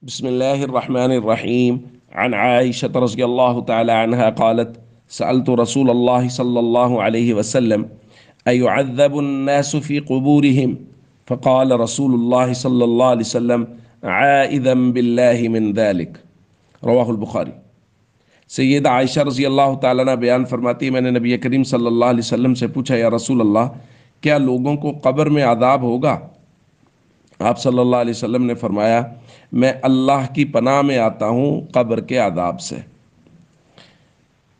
بسم الله الرحمن الرحيم. عن عائشة رضي الله تعالى عنها قالت: سألت رسول الله صلى الله عليه وسلم: أيعذب الناس في قبورهم؟ فقال رسول الله صلى الله عليه وسلم: عائذا بالله من ذلك. رواہ البخاری۔ سید عائشہ رضی اللہ تعالیٰ عنہ بیان فرماتی ہے، میں نے نبی کریم صلی اللہ علیہ وسلم سے پوچھا، یا رسول اللہ، کیا لوگوں کو قبر میں عذاب ہوگا؟ آپ صلی اللہ علیہ وسلم نے فرمایا، میں اللہ کی پناہ میں آتا ہوں قبر کے عذاب سے۔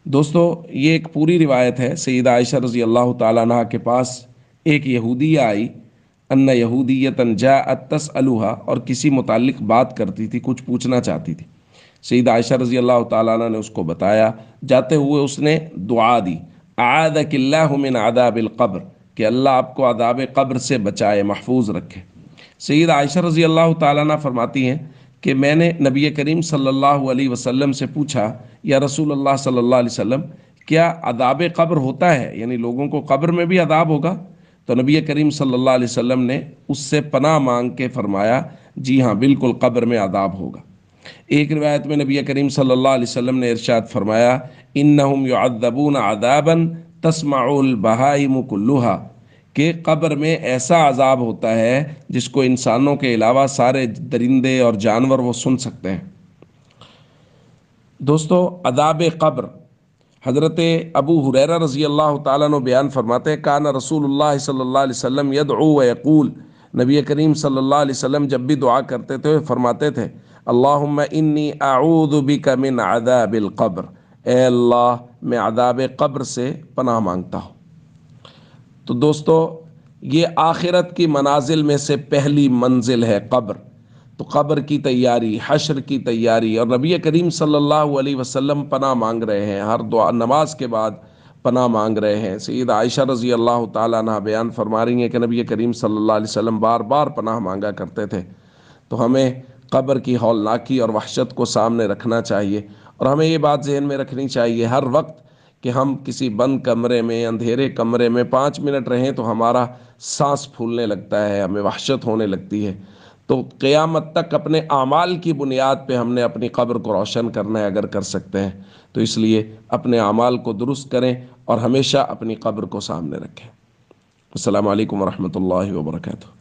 دوستو، یہ ایک پوری روایت ہے۔ سیدہ عائشہ رضی اللہ تعالیٰ عنہ کے پاس ایک یہودیہ آئی، ان یہودیۃ جاءت تسألها، اور کسی متعلق بات کرتی تھی، کچھ پوچھنا چاہتی تھی۔ سیدہ عائشہ رضی اللہ تعالیٰ عنہ نے اس کو بتایا، جاتے ہوئے اس نے دعا دی، اعاذک اللہ من عذاب القبر، کہ اللہ آپ کو عذاب قبر سے بچائے، محفوظ رکھے۔ سید عائشہ رضی اللہ تعالیٰ عنہ فرماتی ہیں کہ میں نے نبی کریم صلی اللہ علیہ وسلم سے پوچھا، یا رسول اللہ صلی اللہ علیہ وسلم، کیا عذاب قبر ہوتا ہے؟ یعنی لوگوں کو قبر میں بھی عذاب ہوگا؟ تو نبی کریم صلی اللہ علیہ وسلم نے اس سے پناہ مانگ کے فرمایا، جی ہاں، بالکل قبر میں عذاب ہوگا۔ ایک روایت میں نبی کریم صلی اللہ علیہ وسلم نے ارشاد فرمایا، انہم یعذبون عذابا تسمع البہائم کلھا، کہ قبر میں ایسا عذاب ہوتا ہے جس کو انسانوں کے علاوہ سارے درندے اور جانور وہ سن سکتے ہیں۔ دوستو، عذاب قبر، حضرت ابو ہریرہ رضی اللہ تعالیٰ عنہ بیان فرماتے ہیں، کان رسول اللہ صلی اللہ علیہ وسلم یدعو ویقول، نبی کریم صلی اللہ علیہ وسلم جب بھی دعا کرتے تھے فرماتے تھے، اللہم انی اعوذ بک من عذاب القبر، اے اللہ، میں عذاب قبر سے پناہ مانگتا ہوں۔ تو دوستو، یہ آخرت کی منازل میں سے پہلی منزل ہے قبر۔ تو قبر کی تیاری، حشر کی تیاری، اور نبی کریم صلی اللہ علیہ وسلم پناہ مانگ رہے ہیں، ہر دعا نماز کے بعد پناہ مانگ رہے ہیں۔ سیدہ عائشہ رضی اللہ تعالیٰ عنہ بیان فرما رہی ہیں کہ نبی کریم صلی اللہ علیہ وسلم بار بار پناہ مانگا کرتے تھے۔ تو ہمیں قبر کی ہولناکی اور وحشت کو سامنے رکھنا چاہیے، اور ہمیں یہ بات ذہن میں رکھنی چاہیے ہر وقت کہ ہم کسی بند کمرے میں، اندھیرے کمرے میں 5 منٹ رہیں تو ہمارا سانس پھولنے لگتا ہے، ہمیں وحشت ہونے لگتی ہے۔ تو قیامت تک اپنے اعمال کی بنیاد پہ ہم نے اپنی قبر کو روشن کرنا ہے، اگر کر سکتے ہیں تو اس لیے اپنے اعمال کو درست کریں اور ہمیشہ اپنی قبر کو سامنے رکھیں۔ السلام علیکم ورحمۃ اللہ وبرکاتہ۔